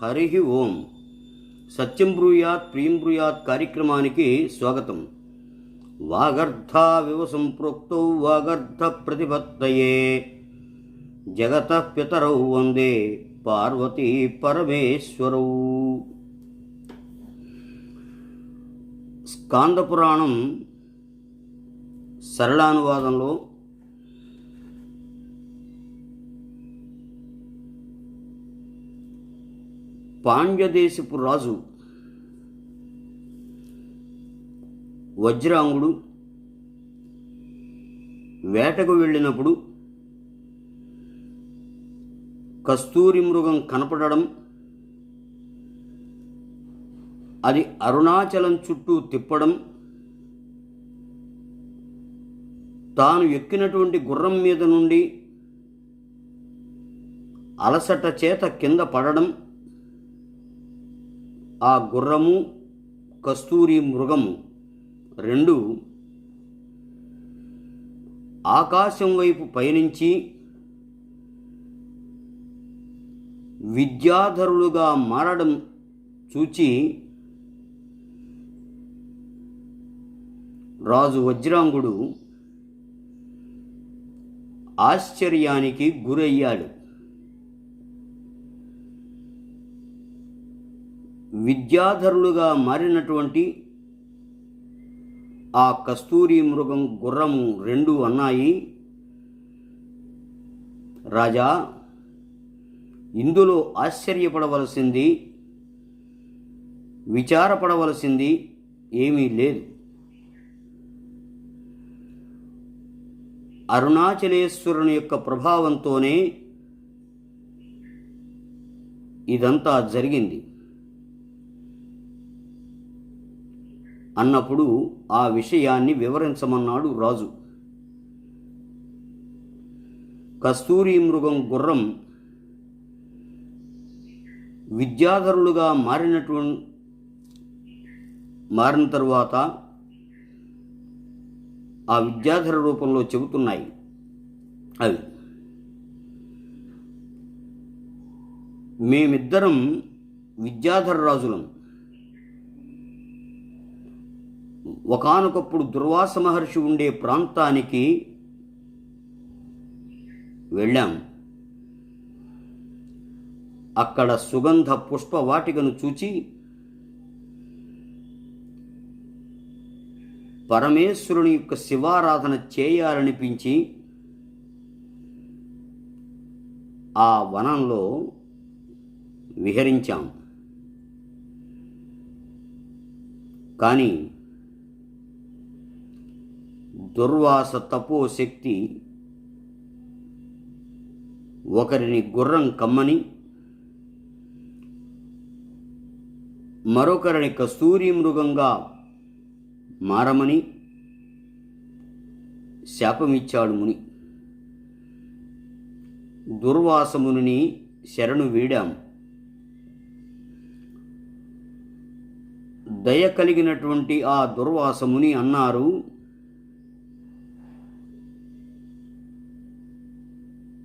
హరి ఓం. సత్యం బ్రూయాత్ ప్రియం బ్రూయాత్ కార్యక్రమానికి స్వాగతం. వాగర్ధావివ సంపృక్తౌ వాగర్ధ ప్రతిపత్తయే జగతః పితరౌ వందే పార్వతీ పరమేశ్వరౌ. స్కాంద పురాణం సరళానువాదంలో పాండ్యదేశపు రాజు వజ్రాంగుడు వేటకు వెళ్ళినప్పుడు కస్తూరి మృగం కనపడడం, అది అరుణాచలం చుట్టూ తిప్పడం, తాను ఎక్కినటువంటి గుర్రం మీద నుండి అలసట చేత కింద పడడం, ఆ గుర్రము కస్తూరి మృగము రెండు ఆకాశం వైపు పయనించి విద్యాధరులుగా మారడం చూచి రాజు వజ్రాంగుడు ఆశ్చర్యానికి గురయ్యాడు. విద్యాధరులుగా మారినటువంటి ఆ కస్తూరి మృగం గుర్రము రెండు అన్నాయి, రాజా, ఇందులో ఆశ్చర్యపడవలసింది, విచారపడవలసింది ఏమీ లేదు. అరుణాచలేశ్వరుని యొక్క ప్రభావంతోనే ఇదంతా జరిగింది అన్నప్పుడు ఆ విషయాన్ని వివరించమన్నాడు రాజు. కస్తూరి మృగం గుర్రం విద్యాధరులుగా మారిన తరువాత ఆ విద్యాధర రూపంలో చెబుతున్నాయి. అవి మేమిద్దరం విద్యాధర రాజులం. ఒకానొకప్పుడు దుర్వాస మహర్షి ఉండే ప్రాంతానికి వెళ్ళాం. అక్కడ సుగంధ పుష్ప వాటికను చూచి పరమేశ్వరుని యొక్క శివారాధన చేయాలనిపించి ఆ వనంలో విహరించాం. కానీ దుర్వాస తపోశక్తి ఒకరిని గుర్రం కమ్మని, మరొకరిని కస్తూరి మృగంగా మారమని శాపమిచ్చాడు ముని. దుర్వాసముని శరణు వీడాం. దయ కలిగినటువంటి ఆ దుర్వాసముని అన్నారు,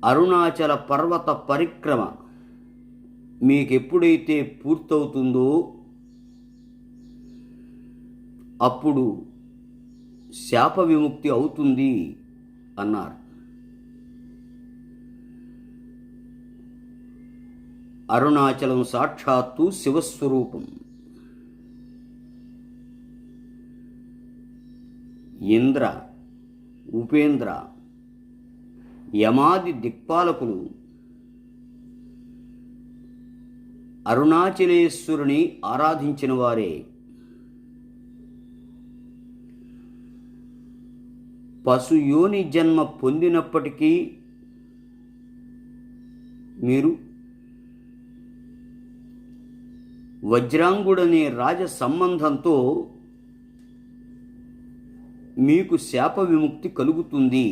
అరుణాచల పర్వత పరిక్రమ మీకెప్పుడైతే పూర్తవుతుందో అప్పుడు శాప విముక్తి అవుతుంది అన్నారు. అరుణాచలం సాక్షాత్తు శివస్వరూపం. ఇంద్ర, ఉపేంద్ర, యమాది దిక్పాలకులు అరుణాచలేశ్వరుని ఆరాధించిన వారే. పశుయోని జన్మ పొందినప్పటికీ మీరు వజ్రాంగుడనే రాజ సంబంధంతో మీకు శాప విముక్తి కలుగుతుంది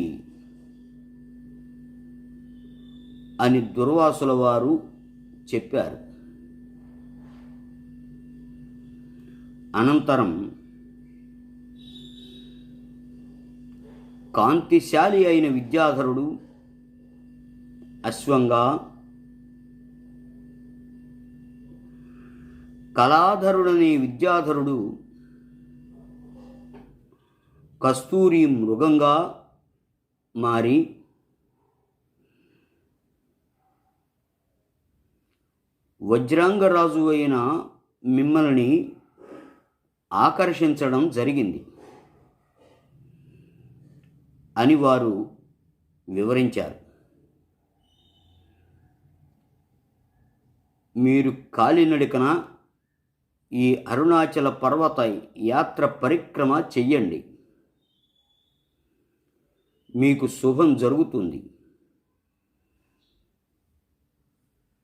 అని దుర్వాసుల వారు చెప్పారు. అనంతరం కాంతిశాలి అయిన విద్యాధరుడు అశ్వంగా కళాధరుడనే విద్యాధరుడు కస్తూరి మృగంగా మారి వజ్రాంగరాజు అయిన మిమ్మల్ని ఆకర్షించడం జరిగింది అని వారు వివరించారు. మీరు కాలినడకన ఈ అరుణాచల పర్వత యాత్ర పరిక్రమ చెయ్యండి, మీకు శుభం జరుగుతుంది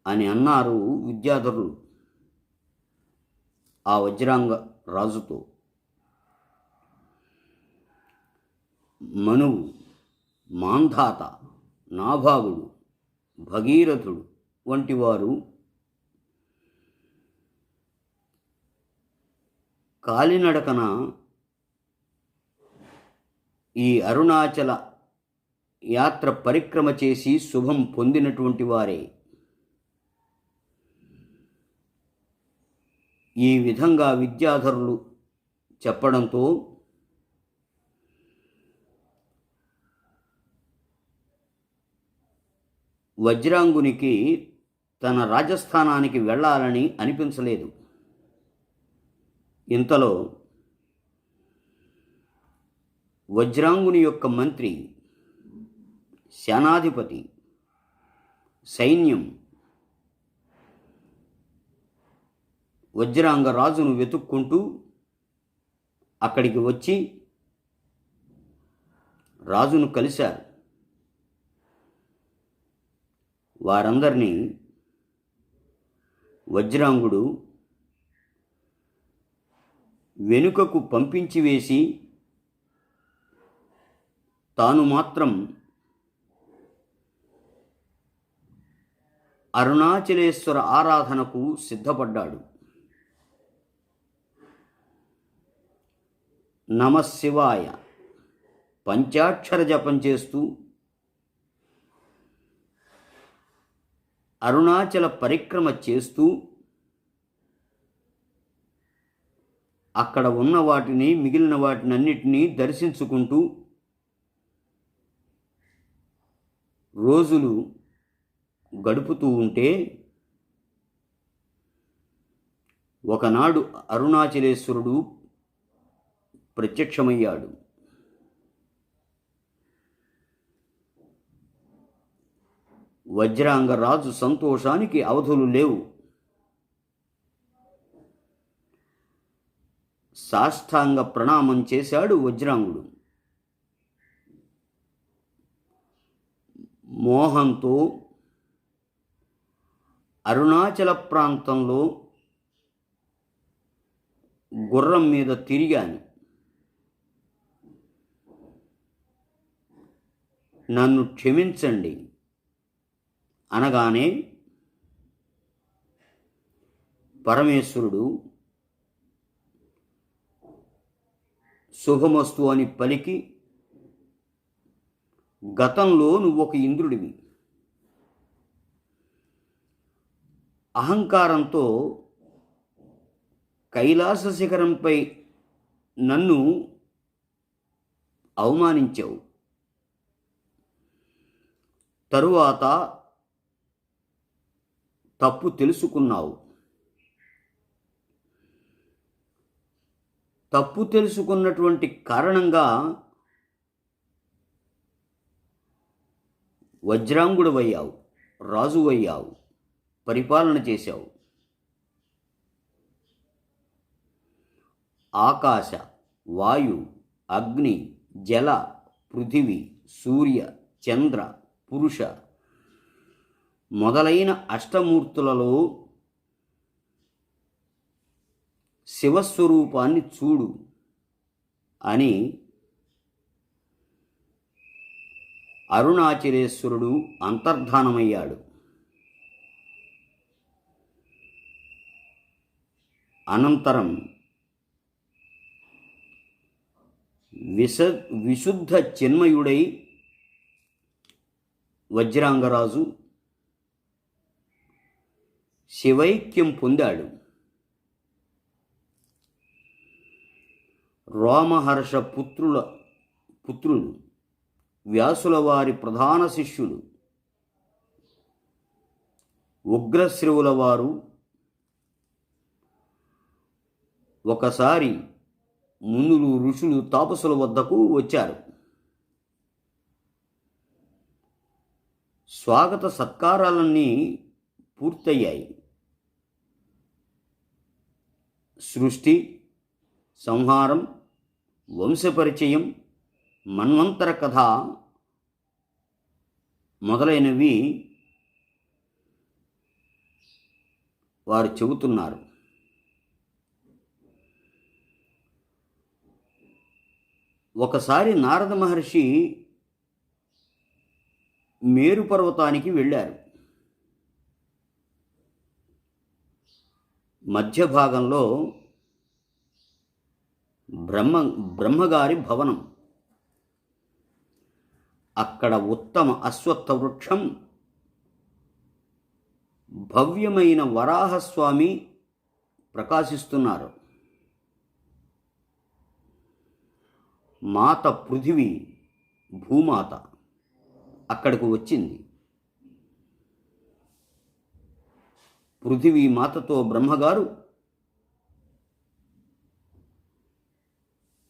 అని అన్నారు విద్యాధరులు ఆ వజ్రాంగ రాజుతో. మనువు, మాంధాత, నాభాగుడు, భగీరథుడు వంటి వారు కాలినడకన ఈ అరుణాచల యాత్ర పరిక్రమ చేసి శుభం పొందినటువంటి వారే. ఈ విధంగా విద్యాధరులు చెప్పడంతో వజ్రాంగునికి తన రాజస్థానానికి వెళ్ళాలని అనిపించలేదు. ఇంతలో వజ్రాంగుని యొక్క మంత్రి, సేనాధిపతి, సైన్యం వజ్రాంగరాజును వెతుక్కుంటూ అక్కడికి వచ్చి రాజును కలిశారు. వారందరినీ వజ్రాంగుడు వెనుకకు పంపించి వేసి తాను మాత్రం అరుణాచలేశ్వర ఆరాధనకు సిద్ధపడ్డాడు. నమశివాయ పంచాక్షర జపం చేస్తూ అరుణాచల పరిక్రమ చేస్తూ అక్కడ ఉన్న వాటిని, మిగిలిన వాటినన్నిటినీ దర్శించుకుంటూ రోజులు గడుపుతూ ఉంటే ఒకనాడు అరుణాచలేశ్వరుడు ప్రత్యక్షమయ్యాడు. వజ్రాంగరాజు సంతోషానికి అవధులు లేవు. సాష్టాంగ ప్రణామం చేశాడు వజ్రాంగుడు. మోహంతో అరుణాచల ప్రాంతంలో గుర్రం మీద తిరిగాను. నన్ను క్షమించండి అనగానే పరమేశ్వరుడు శుభమస్తు అని పలికి, గతంలో నువ్వు ఒక ఇంద్రుడివి, అహంకారంతో కైలాస శిఖరంపై నన్ను అవమానించావు. తరువాత తప్పు తెలుసుకున్నావు. తప్పు తెలుసుకున్నటువంటి కారణంగా వజ్రాంగుడవయ్యావు, రాజువయ్యావు, పరిపాలన చేశావు. ఆకాశ, వాయు, అగ్ని, జల, పృథివీ, సూర్య, చంద్ర, పురుష మొదలైన అష్టమూర్తులలో శివస్వరూపాన్ని చూడు అని అరుణాచలేశ్వరుడు అంతర్ధానమయ్యాడు. అనంతరం విశుద్ధ చిన్మయుడై వజ్రాంగరాజు శివైక్యం పొందాడు. రోమహర్ష పుత్రులు, వ్యాసుల వారి ప్రధాన శిష్యులు, ఉగ్రశ్రవుల వారు ఒకసారి మునులు, ఋషులు, తాపసుల వద్దకు వచ్చారు. స్వాగత సత్కారాలన్నీ పూర్తయ్యాయి. సృష్టి, సంహారం, వంశపరిచయం, మన్వంతర కథ మొదలైనవి వారు చెబుతున్నారు. ఒకసారి నారద మహర్షి మేరు పర్వతానికి వెళ్ళారు. మధ్య భాగంలో బ్రహ్మగారి భవనం. అక్కడ ఉత్తమ అశ్వత్థ వృక్షం, భవ్యమైన వరాహస్వామి ప్రకాశిస్తున్నారు. మాత పృథివీ, భూమాత అక్కడికి వచ్చింది. పృథివీ మాతతో బ్రహ్మగారు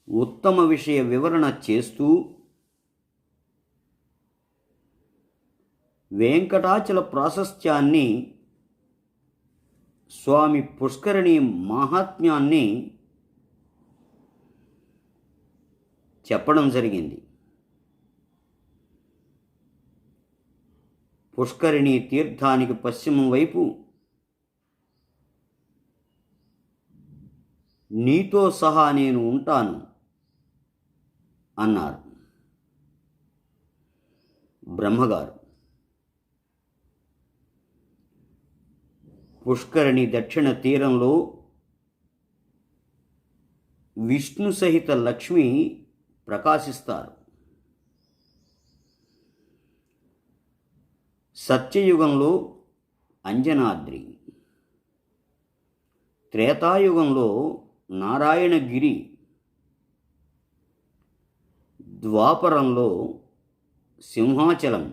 ఉత్తమ విషయ వివరణ చేస్తూ వెంకటాచల ప్రాశస్త్యాన్ని, స్వామి పుష్కరిణి మాహాత్మ్యాన్ని చెప్పడం జరిగింది. పుష్కరిణి తీర్థానికి పశ్చిమం వైపు నీతో సహా నేను ఉంటాను అన్నారు బ్రహ్మగారు. పుష్కరిణి దక్షిణ తీరంలో విష్ణు సహిత లక్ష్మి ప్రకాశిస్తారు. సత్యయుగంలో అంజనాద్రి, త్రేతాయుగంలో నారాయణగిరి, ద్వాపరంలో సింహాచలం,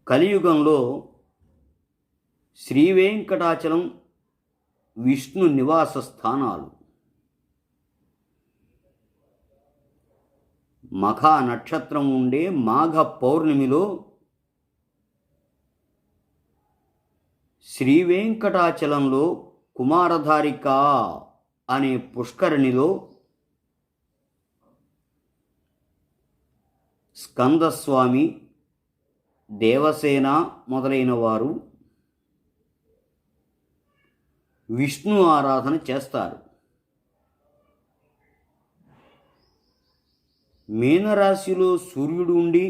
కలియుగంలో శ్రీవేంకటాచలం విష్ణు నివాస స్థానాలు. మఖా నక్షత్రం ఉండే మాఘ పౌర్ణమిలో శ్రీవేంకటాచలంలో కుమారధారిక అనే పుష్కరిణిలో స్కందస్వామి, దేవసేన మొదలైన వారు విష్ణు ఆరాధన చేస్తారు. మీనరాశిలో సూర్యుడు ఉండి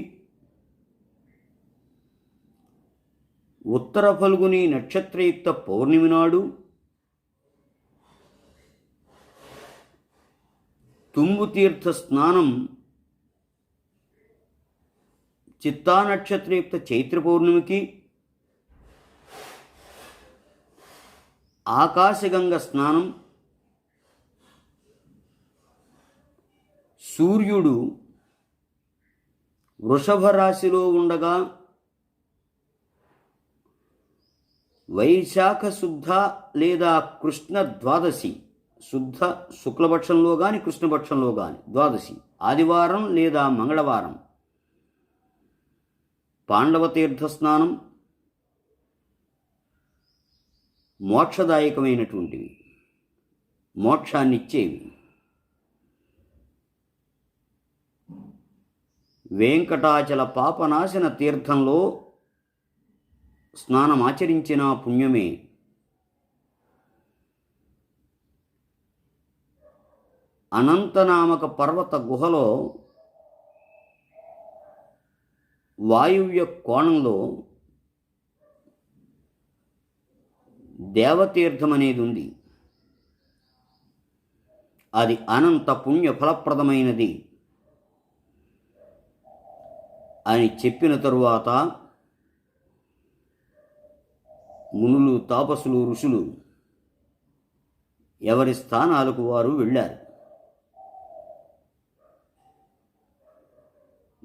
ఉత్తర ఫల్గుని నక్షత్రయుక్త పౌర్ణమి నాడు తుంబుతీర్థ స్నానం, చిత్తా నక్షత్రయుక్త చైత్ర పౌర్ణమికి ఆకాశగంగ స్నానం, సూర్యుడు వృషభ రాశిలో ఉండగా వైశాఖ శుద్ధ లేదా కృష్ణ ద్వాదశి, శుద్ధ శుక్లపక్షంలో కానీ కృష్ణపక్షంలో కానీ ద్వాదశి ఆదివారం లేదా మంగళవారం పాండవ తీర్థ స్నానం మోక్షదాయకమైనటువంటివి, మోక్షాన్నిచ్చేవి. వెంకటాచల పాపనాశన తీర్థంలో స్నానమాచరించిన పుణ్యమే. అనంతనామక పర్వత గుహలో వాయువ్య కోణంలో దేవతీర్థం అనేది ఉంది. అది అనంత పుణ్య ఫలప్రదమైనది అని చెప్పిన తరువాత మునులు, తాపసులు, ఋషులు ఎవరి స్థానాలకు వారు వెళ్ళారు.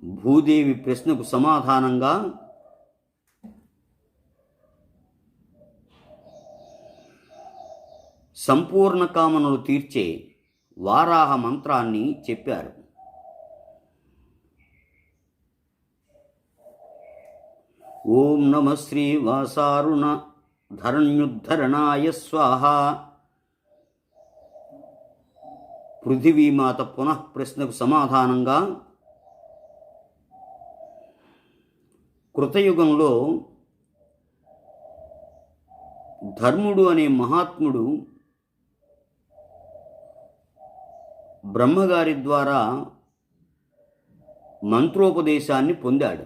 భూదేవి ప్రశ్నకు సమాధానంగా సంపూర్ణ కామనలు తీర్చే వారాహ మంత్రాన్ని చెప్పారు. ఓం నమ శ్రీ వాసారుణ ధరణ్యుద్ధరణాయ స్వాహ. పృథివీమాత పునః ప్రశ్నకు సమాధానంగా కృతయుగంలో ధర్ముడు అనే మహాత్ముడు బ్రహ్మగారి ద్వారా మంత్రోపదేశాన్ని పొందాడు.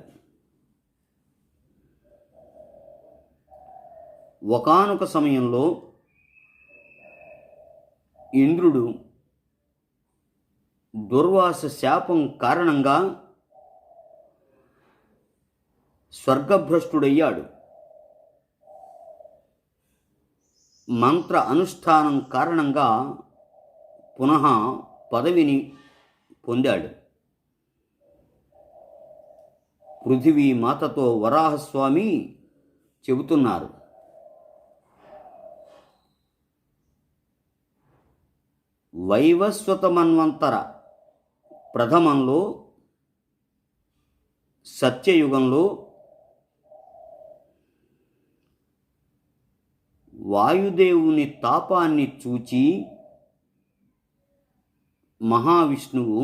ఒకానొక సమయంలో ఇంద్రుడు దుర్వాస శాపం కారణంగా స్వర్గభ్రష్టుడయ్యాడు. మంత్ర అనుష్ఠానం కారణంగా పునః పదవిని పొందాడు. పృథివీ మాతతో వరాహస్వామి చెబుతున్నారు, వైవస్వత మన్వంతర ప్రథమంలో సత్యయుగంలో వాయుదేవుని తాపాన్ని చూచి మహావిష్ణువు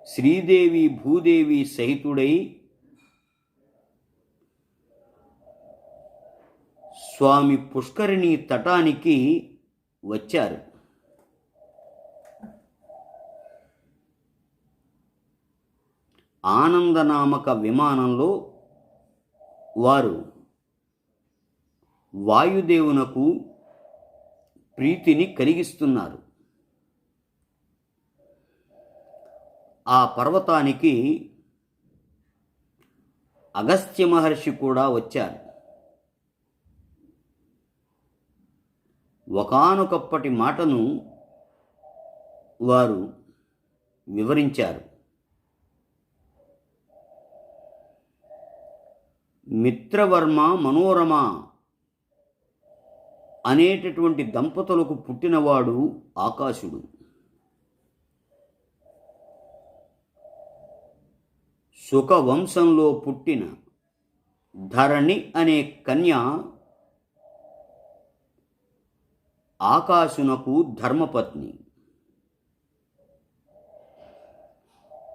శ్రీదేవి భూదేవి సహితుడై స్వామి పుష్కరిణి తటానికి వచ్చారు. ఆనందనామక విమానంలో వారు వాయుదేవునకు ప్రీతిని కలిగిస్తున్నారు. ఆ పర్వతానికి అగస్త్య మహర్షి కూడా వచ్చారు. ఒకానొకప్పటి మాటను వారు వివరించారు. మిత్రవర్మ మనోరమ అనేటటువంటి దంపతులకు పుట్టినవాడు ఆకాశుడు. సుఖవంశంలో పుట్టిన ధరణి అనే కన్య ఆకాశునకు ధర్మపత్ని.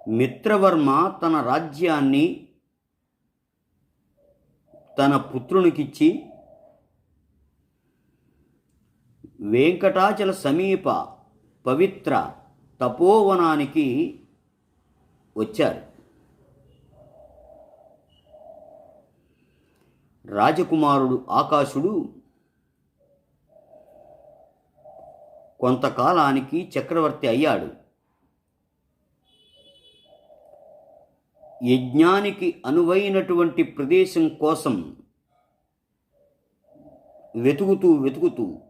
మిత్రవర్మ తన రాజ్యాన్ని తన పుత్రునికిచ్చి వెంకటాచల సమీప పవిత్ర తపోవనానికి వచ్చారు. రాజకుమారుడు ఆకాశుడు కొంతకాలానికి చక్రవర్తి అయ్యాడు. యజ్ఞానికి అనువైనటువంటి ప్రదేశం కోసం వెతుకుతూ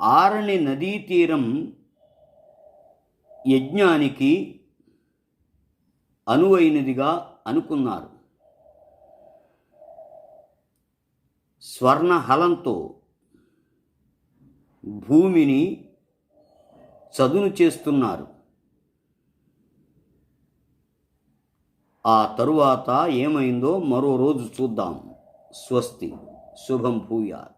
ఆరణి నదీ తీరం యజ్ఞానికి అనువైనదిగా అనుకున్నారు. స్వర్ణహలంతో భూమిని చదును చేస్తున్నారు. ఆ తరువాత ఏమైందో మరో రోజు చూద్దాం. స్వస్తి. శుభం భూయాత్.